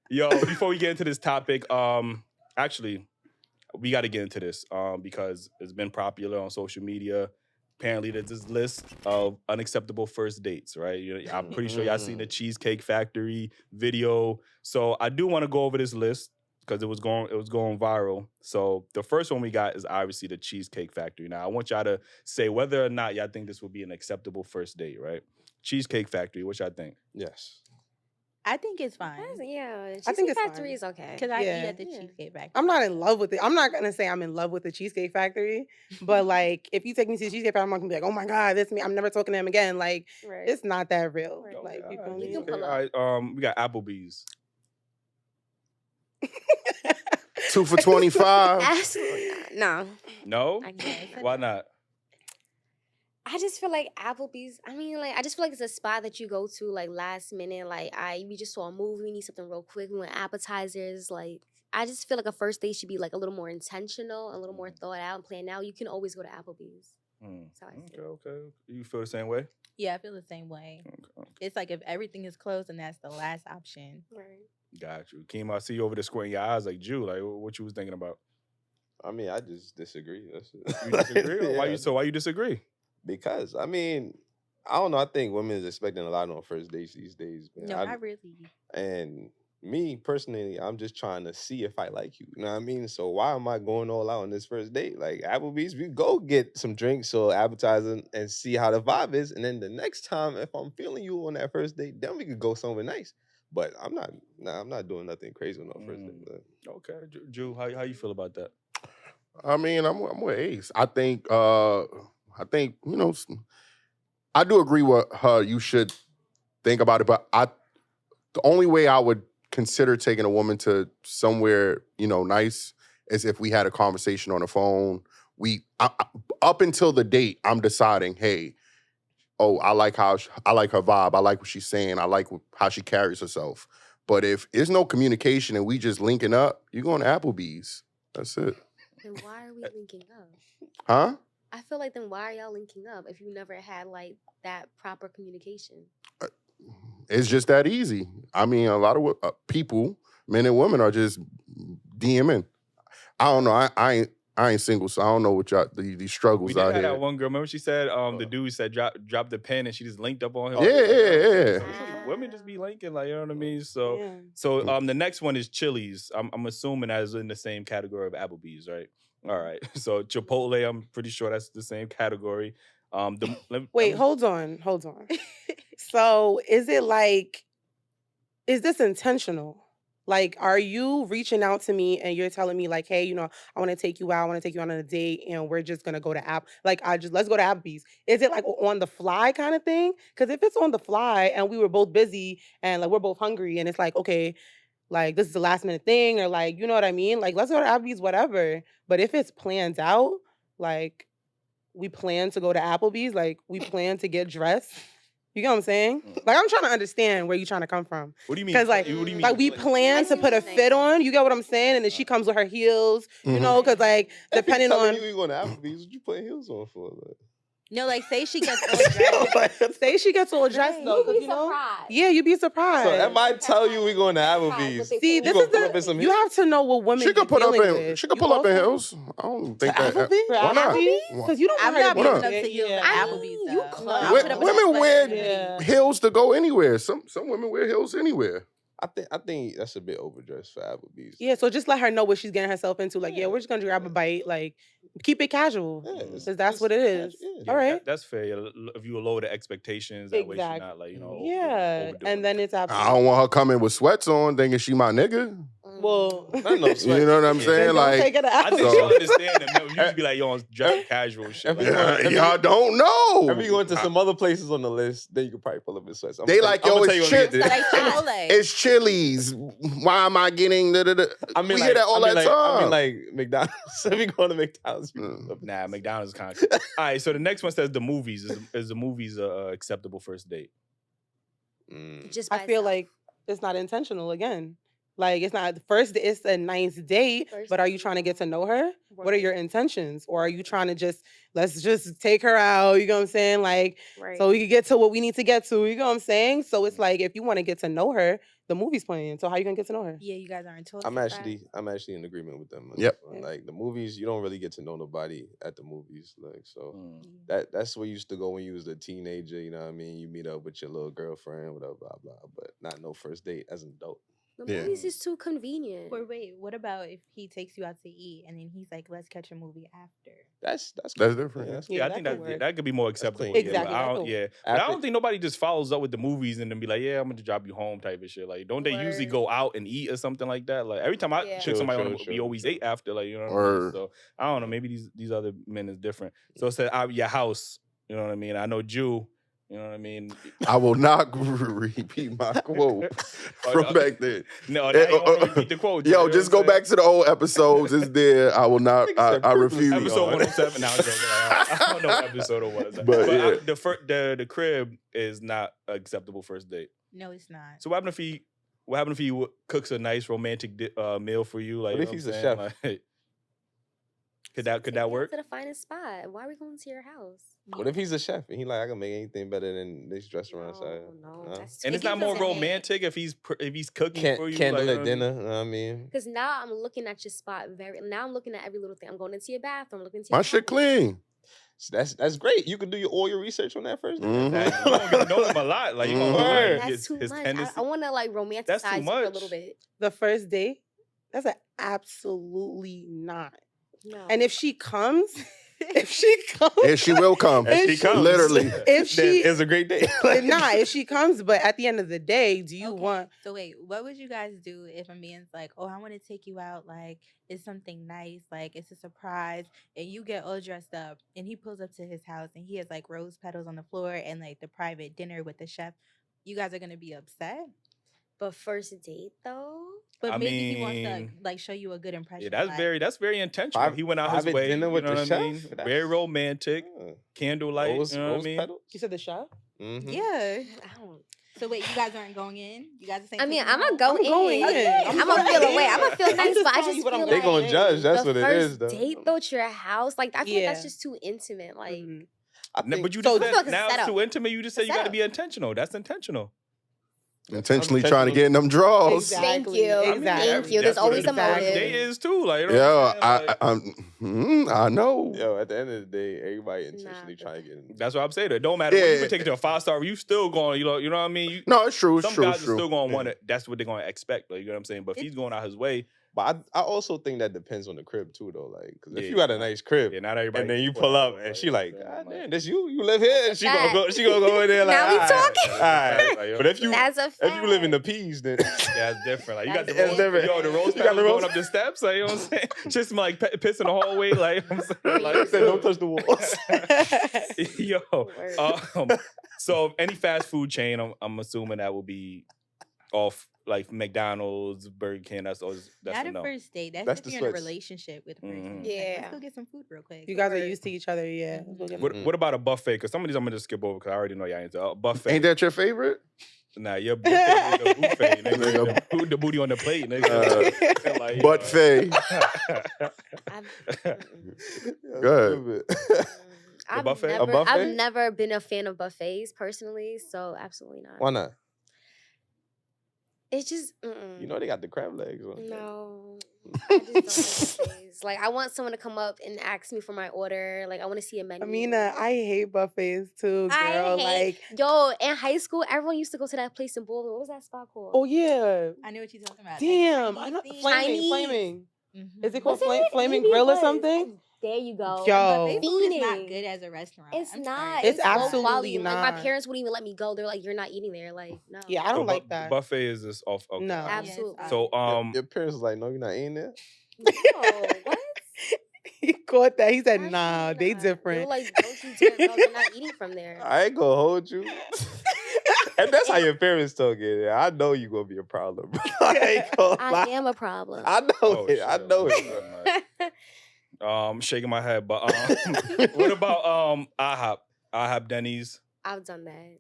Yo, before we get into this topic, actually, we got to get into this because it's been popular on social media. Apparently, there's this list of unacceptable first dates, right? I'm pretty sure y'all seen the Cheesecake Factory video. So I do want to go over this list because it was going viral. So the first one we got is obviously the Cheesecake Factory. Now I want y'all to say whether or not y'all think this would be an acceptable first date, right? Cheesecake Factory, what y'all think? Yes. I think it's fine. Yeah, I think Cheesecake it's Factory fine. is okay. Because I eat Yeah. at the Yeah. Cheesecake Factory. I'm not in love with it. I'm not gonna say I'm in love with the Cheesecake Factory, but like if you take me to the Cheesecake Factory, I'm not gonna be like, oh my God, that's me. I'm never talking to him again. Like Right. it's not that real. Right. Like you feel All right, me? You can pull all up. right, we got Applebee's. 2 for $25. Absolutely not. No, No? I can't. Why not? I just feel like Applebee's. I mean, like I just feel like it's a spot that you go to like last minute. Like we just saw a movie, we need something real quick. We want appetizers. Like I just feel like a first date should be like a little more intentional, a little more thought out and planned out. You can always go to Applebee's. That's how I see it. Okay. You feel the same way? Yeah, I feel the same way. Okay. It's like if everything is closed, and that's the last option. Right. Got you. Keem, I see you over there squinting your eyes like Jew. Like, what you was thinking about? I mean, I just disagree. That's it. You disagree? Yeah. Why you disagree? Because I mean, I don't know. I think women is expecting a lot on first dates these days, man. No, I really. And me personally, I'm just trying to see if I like you. You know what I mean? So why am I going all out on this first date? Like Applebee's, we go get some drinks or appetizing and see how the vibe is. And then the next time, if I'm feeling you on that first date, then we could go somewhere nice. But I'm not doing nothing crazy on no first date. But Okay. Jew, how you feel about that? I mean, I'm with Ace. I think you know, I do agree with her. You should think about it, but the only way I would consider taking a woman to somewhere, you know, nice is if we had a conversation on the phone. Up until the date, I'm deciding, hey, I like her vibe. I like what she's saying. I like how she carries herself. But if there's no communication and we just linking up, you're going to Applebee's. That's it. Then why are we linking up? Huh? I feel like then why are y'all linking up if you never had like that proper communication? It's just that easy. I mean, a lot of people, men and women, are just DMing. I don't know. I ain't single, so I don't know what y'all these struggles We did out have here. that one girl. Remember she said the dude said drop the pen and she just linked up on him. Yeah. Women just be linking, like, you know what I mean? So Yeah. so the next one is Chili's. I'm assuming that is in the same category of Applebee's, right? All right. So Chipotle, I'm pretty sure that's the same category. Wait, hold on. So is this intentional? Like, are you reaching out to me and you're telling me like, hey, you know, I want to take you out, I want to take you on a date, and we're just gonna go to let's go to Applebee's. Is it like on the fly kind of thing? Because if it's on the fly and we were both busy and like we're both hungry and it's like, okay, like this is the last minute thing, or like, you know what I mean? Like, let's go to Applebee's, whatever. But if it's planned out, like we plan to go to Applebee's, like we plan to get dressed. You get what I'm saying? Like, I'm trying to understand where you're trying to come from. What do you mean? Because like, what do you mean? like we plan to put a fit on. You get what I'm saying? And then she comes with her heels. You know, because like depending on. you going to Applebee's, what you putting heels on for? Like? No, like say she gets all dressed. Say she gets all dressed though, because you know. Yeah, you'd be surprised. So if I tell you we going to Applebee's, see, this is you have to know what women. She could pull up in heels. I don't think that. Why not? Because you don't. I'm want her not to putting be up to heels at Applebee's. You though. close. I'll put up with Women a wear sweater. heels to go anywhere. Some women wear heels anywhere. I think that's a bit overdressed for Applebee's. Yeah, so just let her know what she's getting herself into. Like, yeah, we're just gonna grab a bite. Like, keep it casual, because that's what it is. Yeah, All right. That's fair. If you lower the expectations, that way she's not like, you know. Yeah, and then it's absolutely. I don't want her coming with sweats on, thinking she my nigga. Well, you know what I'm saying? Like, take it I think out. she'll understand that. You just be like, yo, dress casual shit. Like, y'all don't know. If you go into some other places on the list, then you could probably pull up in sweats. They like, yo, it's Chipotle. It's Chili's. Why am I getting the? I mean, we like, hear that all that time. I mean, like McDonald's. If we going to McDonald's, nah, McDonald's is kind of. All right, so the next one says the movies. Is the movies acceptable first date? Just I feel like it's not intentional again. Like it's not first. It's a nice date, First but are you date, trying to get to know her? What are right, your intentions, or are you trying to let's just take her out? You know what I'm saying? Like right. so we can get to what we need to get to. You know what I'm saying? So it's like if you want to get to know her, the movie's playing. So how you gonna get to know her? Yeah, you guys aren't told. I'm actually in agreement with them. On Yep. this one. Like the movies, you don't really get to know nobody at the movies. Like so Mm. that's where you used to go when you was a teenager. You know what I mean? You meet up with your little girlfriend, whatever, blah blah. But not no first date as an adult. The Yeah. movies is too convenient. Or wait, what about if he takes you out to eat and then he's like, "Let's catch a movie after"? That's different. that's Yeah, I that think could that work. that could be more acceptable. clean. Yeah, Exactly, but I that don't. could Yeah, but I After- don't think nobody just follows up with the movies and then be like, "Yeah, I'm gonna drop you home" type of shit. Like, don't they usually Word. go out and eat or something like that? Like every time I Yeah. took True, somebody true, on, we true, always true. ate after. Like you know what I mean? Or So I don't know. Maybe these other men is different. So it said your house. You know what I mean? I know Jew. You know what I mean? I will not repeat my quote from back then. No, now you don't wanna repeat the quote. Yo, you know just what go I'm back to the old episodes. It's there. I will not. Nigga said I previously refuse. Episode on. 107. Now I don't know what episode it was. But, yeah. The crib is not acceptable first date. No, it's not. So what happened if he cooks a nice romantic meal for you? Like, What you if know he's what a I'm chef? saying? Like, could Take that me work? out to the finest spot. Why are we going to your house? What if he's a chef and he like I can make anything better than this restaurant No, side? no, No? that's And too it's not more intimate. romantic if he's cooking for you. Candle like, at dinner. You know what I mean? Because now I'm looking at your spot now I'm looking at every little thing. I'm going into your bathroom, looking into My your shit closet. clean. So that's great. You can do all your research on that first day. Mhm. Exactly. You gonna get to know him a lot. Like you gonna Mhm. learn That's his, too his much. tendency. I want to like That's too romanticize you for a much. little bit. The first date, that's an absolutely not. No. And if she comes, if she comes, And she will come. If she comes. Literally. if she it's a great day. if she comes, but at the end of the day, do you Okay, want? So wait, what would you guys do if a man's like, "Oh, I want to take you out. Like, it's something nice. Like, it's a surprise," and you get all dressed up, and he pulls up to his house, and he has like rose petals on the floor and like the private dinner with the chef. You guys are gonna be upset, But first date though? but I maybe he wants to mean, like show you a good impression. Yeah, that's very intentional. Private- He went out his private way. dinner with you know the what chef? I mean? That's- Very romantic, candlelight. Rose, you know what I rose mean? petals? You said the chef. Mm-hmm. Yeah. I don't. So wait, you guys aren't going in. You guys are saying. I mean, take me I'm gonna home? go I'm going in. in. I'm I'm gonna going feel in. away. I'm gonna feel I'm nice, just but I telling just you what feel I'm They like gonna judge. That's the what it first is, though. date though to your house. Like I feel like Yeah. that's just too intimate. Like Mhm. I No, think, but you So- just I feel like said it's a now it's setup. too intimate. You just said It's a you got to be setup. intentional. That's intentional. Intentionally trying to get in them Oh, draws. Thank you. Exactly. Thank you. There's That's what always a first motive. date is too. Like, you know Yeah, what I'm saying? Like, I know. yo, at the end of the day, everybody intentionally but- trying to get in. that's what I'm saying. It don't matter. When Yeah. you can take it to a 5-star, you still going. You know what I mean. No, it's true. It's Some true. guys It's are true. still going to Yeah. want it. That's what they're going to expect. Like, you know what I'm saying. But if he's going out his way, But I also think that depends on the crib too, though. Like, because if Yeah. you got a nice crib, yeah, not everybody. and then you can pull up, afford it. and she like, you know what God I'm saying? damn, this you live here, and she gonna Fact. go, in there like, Now we "All right, talking." all right." Like, But if you That's a fact. live in the peas, then Yeah, it's different. Like you got the That's rose, different. yo, the rose You got petals the going rose- up the steps. Like, you know what I'm saying? Just smell like piss in the hallway. Like, I'm saying, like I said, don't touch the walls. yo. Word. So any fast food chain, I'm assuming that will be off like McDonald's, Burger King. That's Not a a no. first date. That's That's if the you're in a switch. relationship with a person. Mhm. Like, Yeah. let's go get some food real quick. You guys are Word. used to each other, yeah. Let's go get What, some- what about a buffet? Because some of these I'm gonna just skip over because I already know y'all into buffet. Ain't that your favorite? Nah, your buffet is a buffet, nigga. The booty on the plate, nigga. Like, Butt fay. Good. I've buffet? never, A buffet? I've never been a fan of buffets personally, so absolutely not. Why not? It's just You know they got the crab legs on. no. I just don't like buffets. Like I want someone to come up and ask me for my order. Like I want to see a menu. I mean, I hate buffets too, I girl. hate- Like, Yo, in high school, everyone used to go to that place in Baldwin. What was that spot called? oh yeah, I know what you're talking about. damn, I know Chinese. flaming. Mhm. Is it called Was it? Flaming Maybe it Grill or was. something? There you go. Yo. Buffet food is not Fiending. good as a restaurant. It's I'm not. sorry. It's low absolutely quality. Like my not. parents wouldn't even let me go. They're like, "You're not eating there." Like, no. Yeah, I don't So like that. Buffet is just off. Okay. No. Absolutely. Yes, So Your parents was like, no, you're not eating there. No, what? He caught that. He said, Absolutely "Nah, they not. They were different." like, "Don't you dare! No, you're not eating from there." I ain't gonna hold you. And that's how your parents talk it. I know you gonna be a problem. Bro. I ain't gonna I lie. am a problem. I know Oh, it. I shit. know it. I'm shaking my head, but what about IHOP Denny's? I've done that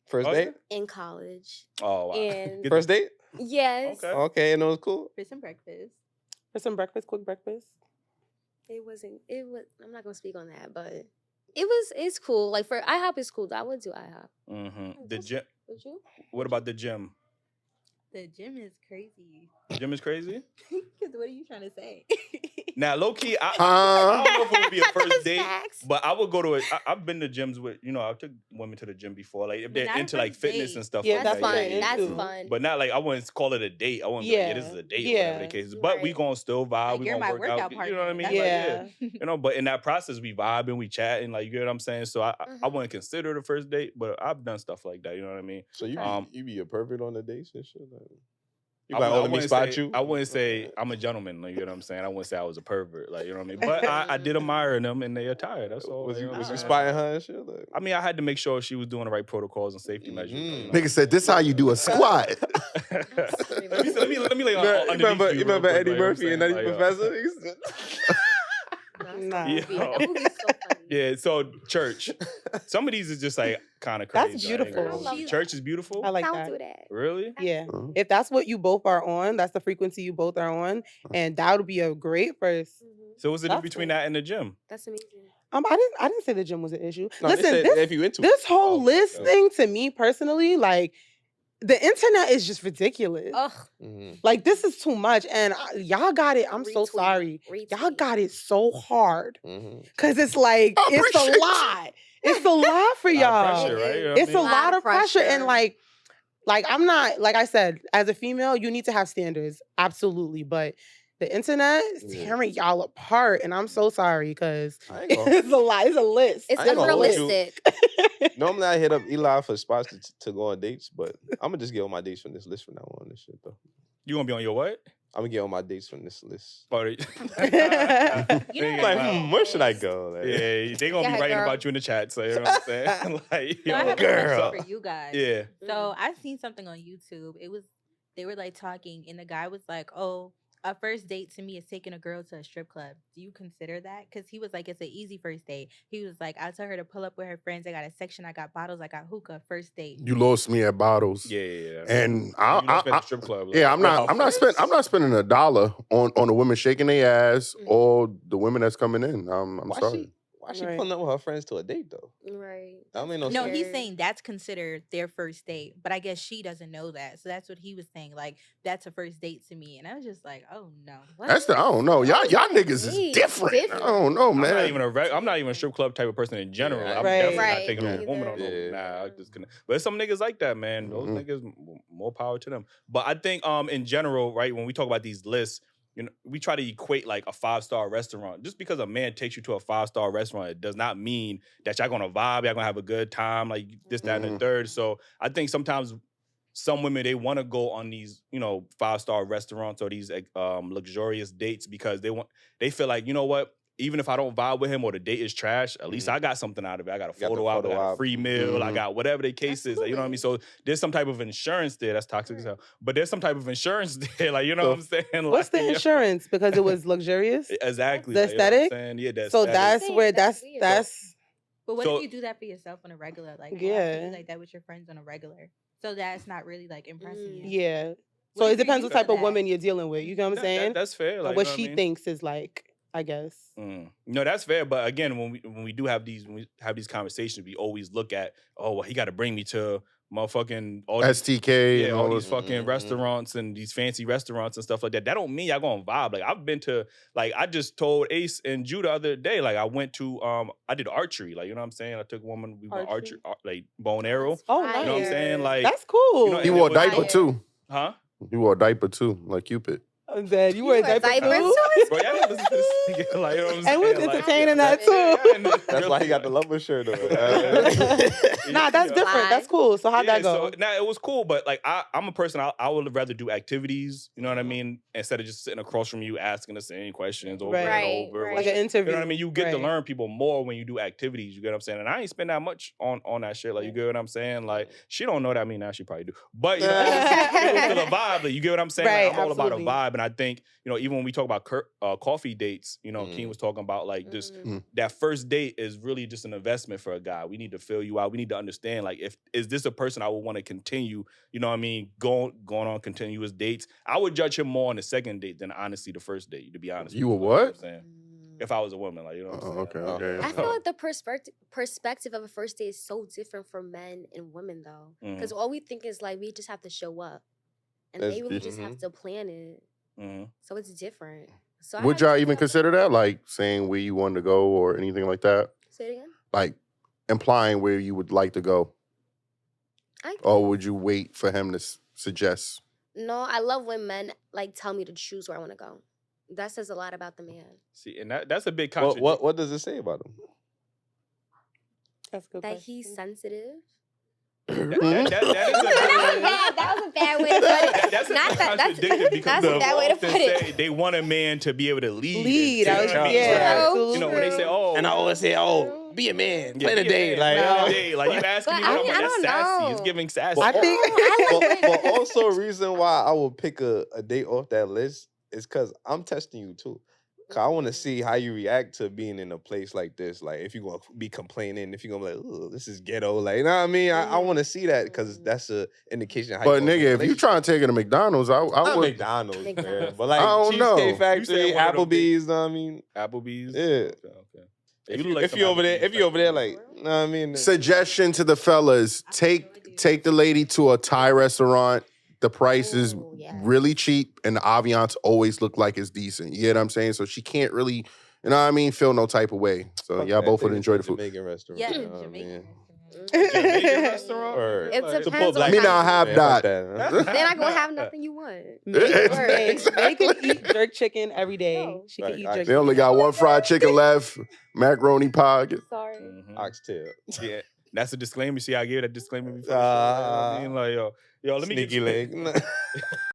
First Oh, date? in college. Oh wow. And Get First date? Yes. Okay. Okay, and it was cool. For some breakfast. For some breakfast, quick breakfast. It wasn't. It was. I'm not gonna speak on that, but it's cool. Like for IHOP, it's cool. I would do IHOP. Mm-hmm. The gym. Would you? What about the gym? The gym is crazy. The gym is crazy. Because what are you trying to say? Now, low key, I don't know if it would be a first That's date, facts. but I would go to I've been to gyms with, I took women to the gym before, like if But they're not a into like first fitness date. and stuff Yeah, like That's that. fun. Yeah, yeah, That's yeah. fun. But not like I wouldn't call it a date. I wouldn't be like, yeah, this is a date or whatever the Yeah. case is. But we Right. gonna still vibe. Like, We you're gonna my work workout out. partner. You know what I mean? That's Like, Yeah. yeah. But in that process, we vibing, we chatting. Like, you get what I'm saying? So I Mhm. wouldn't consider it a first date, but I've done stuff like that. You know what I mean? So you Um, be a pervert on the dates and shit. Like, you I like, wou- oh, I let me wouldn't spot say, you. I wouldn't say I'm a gentleman. Like, you know what I'm saying? I wouldn't say I was a pervert. Like, you know what I mean? But I did admire them and their attire. That's all. Was like, you know what was I'm you saying? spying her and shit? Like, I mean, I had to make sure she was doing the right protocols and safety measures. Like, you know Nigga said, this how you do a squat. let me lay on you underneath remember you you real remember quick, Eddie like, you know what I'm Murphy and saying? Nutty Like, Professor? He said- Nah. Yeah. That movie's so funny. Yeah, so church. Some of these is just like kind of crazy. That's I ain't gonna beautiful. lie. I love Church is beautiful. I like Don't that. do that. Really? Yeah. Mhm. If that's what you both are on, that's the frequency you both are on, and that would be a great first. Mhm. So what's the difference That's between good. that and the gym? That's amazing. I didn't say the gym was an issue. No, they Listen, said this, if you into this it. whole Okay, list okay. thing to me personally, like the internet is just ridiculous. Ugh. Mhm. Like this is too much, and y'all got it. I'm so Retweet. sorry. Y'all Retweet. got it so hard Mhm. because it's like I it's appreciate a you. lot. It's a lot for A lot of y'all. pressure, right? You know what I It's a mean? lot of pressure, and pressure. like I'm not like I said, as a female, you need to have standards, absolutely. But the internet is Yeah. tearing y'all apart, and I'm so sorry because I ain't gonna. it's a lot. It's a list. It's I ain't gonna hold you. unrealistic. Normally I hit up Eli for spots to go on dates, but I'm gonna just get all my dates from this list from now on. This shit though. You gonna be on your what? I'm gonna get all my dates from this list. Or- You know Like, what? where should I go? Like, yeah, they gonna Yeah, be writing girl. about you in the chat. So you know what I'm saying? Like, So I have a girl. question for you guys. Yeah. So I seen something on YouTube. They were like talking, and the guy was like, "Oh, a first date to me is taking a girl to a strip club. Do you consider that?" Because he was like, "It's an easy first date." He was like, "I tell her to pull up with her friends. I got a section. I got bottles. I got hookah. First date." You lost me at bottles. Yeah. And You don't spend I the strip club. like, yeah, I'm with not her friends? spending $1 on the women shaking their ass Mhm. or the women that's coming in. I'm why sorry. why she Right. pulling up with her friends to a date though? Right. That made no No, sense. he's saying that's considered their first date, but I guess she doesn't know that. So that's what he was saying. Like, that's a first date to me. And I was just like, oh no. That's I don't know. Y'all niggas is Date. different. I don't know, I'm man. not even a strip club type of person in general. Yeah, I'm Right. definitely not Right. taking Yeah. a woman on Yeah. Nah, I just couldn't. But there's some niggas like that, man. Those Mhm. niggas, more power to them. But I think in general, right, when we talk about these lists, we try to equate like a 5-star restaurant. Just because a man takes you to a 5-star restaurant, it does not mean that y'all gonna vibe, y'all gonna have a good time, like this, that, and the Mhm. third. So I think sometimes some women, they want to go on these, 5-star restaurants or these luxurious dates because they feel like, you know what? Even if I don't vibe with him or the date is trash, at least I got something out of it. I got a Got the photo out, I photo got a op. free meal, I Mhm. got whatever the case is. You know what I mean? So there's some type of insurance there. That's toxic as hell. But there's some type of insurance there. Like, you know what I'm saying? What's the Like, insurance? Because it was luxurious. Exactly. The like, you know what I'm aesthetic? saying? Yeah, the So aesthetic. that's Saying where that's weird. that's But what So- if you do that for yourself on a regular? Like, Yeah. you like that with your friends on a regular. So that's not really like impressing you. yeah. What So if it you're depends what used type to of that? woman you're dealing with. You know what I'm saying? That's fair. And Like, what you know she I mean? thinks is like, I guess. No, that's fair. But again, when we do have these conversations, we always look at, oh, well, he got to bring me to motherfucking all these, STK and all all these this. fucking Mhm. restaurants and these fancy restaurants and stuff like that. That don't mean y'all gonna vibe. Like, I've been to, like, I just told Ace and Judah the other day, like, I went to I did archery. Like, you know what I'm saying? I took a woman, we went Archery? like bow and arrow. Oh, You know what I'm nice. saying? Like, That's cool. you know, He and wore it a was diaper like- too. Huh? He wore a diaper too, like Cupid. That you were a You were a diaper diaper too? too? Bro, y'all listen to this nigga, like, you know what I'm And saying? was Like, entertaining that yeah, too. yeah, and That's why he got the really, lumber shirt on. Nah, that's Yeah. different. That's cool. So how'd that go? So now it was cool, but like I'm a person, I would rather do activities, you know what I mean, instead of just sitting across from you asking the same questions over Right. and Right, over. right. Like which- an interview. You know what I mean? You get to Right. learn people more when you do activities. You get what I'm saying? And I ain't spend that much on that shit. Like, you get what I'm saying? Like, she don't know that. I mean, now she probably do. But you know, it was still a vibe. Like, you get what I'm saying? Right, Like, I'm all absolutely. about a vibe, and And I think, even when we talk about coffee dates, King Mhm. was talking about like just Mm. that first date is really just an investment for a guy. We need to fill you out. We need to understand, like, is this a person I would want to continue, going on continuous dates. I would judge him more on the second date than honestly the first date, to be honest. You with would you know what I'm what? saying? If I was a woman, like, you know what I'm saying? Okay, Oh, okay. I feel like the perspective of a first date is so different for men and women though, because all we think is like we just have to show up, and That's- they really just mhm. have to plan it. Mhm. So it's different. So I Would have to y'all feel even like- consider that, like saying where you wanted to go or anything like that? Say it again. Like implying where you would like to go, or would you wait for him to suggest? No, I love when men like tell me to choose where I want to go. That says a lot about the man. See, and that's a big contradiction. What does it say about him? That's a good That question. he's sensitive. That is a That was a bad way to put it. That's a Not bit that- that's- contradictory because that's a people bad way to often put it. say they want a man to be able to lead. Lead, and I take was- charge. yeah, Like, absolutely. when they say, "Oh," And I always say, "Oh, be a man, yeah, plan a be date." man, Like, plan a oh. date. Like you asking But me, I what mean, I'm I that's don't sassy. It's know. giving sassy. I think but also a reason why I would pick a date off that list is because I'm testing you too. Cause I want to see how you react to being in a place like this. Like if you're gonna be complaining, if you're gonna be like, "Oh, this is ghetto," like you know what I mean. I want to see that because that's a indication. Of how But you nigga, if you trying to take it to McDonald's, I not would. McDonald's, man, McDonald's. but like I don't know. Cheesecake You Factory, said one of them Applebee's. Know what I mean, Applebee's. Yeah. Okay. if You you look like if you over there, somebody if you over there, like, respectful. know what I mean. Suggestion to the fellas: take the lady to a Thai restaurant. The price is Oh, yes. really cheap, and the ambiance always look like it's decent. You get what I'm saying? So she can't really, you know what I mean, feel no type of way. So Okay, y'all I both think would it's enjoy a the food. Jamaican restaurant. Yeah, you know what I Jamaican. mean? Jamaican restaurant. Or- It Like- depends black on Me how not you- have Yeah, that. fuck that. Then I gonna have nothing you want. They can eat jerk chicken every day. No. She can Right, eat I- jerk They only chicken. got one fried chicken left, macaroni pie. Sorry. Mhm. Oxtail. Yeah, that's a disclaimer. See, I gave that disclaimer before. The show, right? You know what I mean, like, yo, let me Sneaky get you. leg.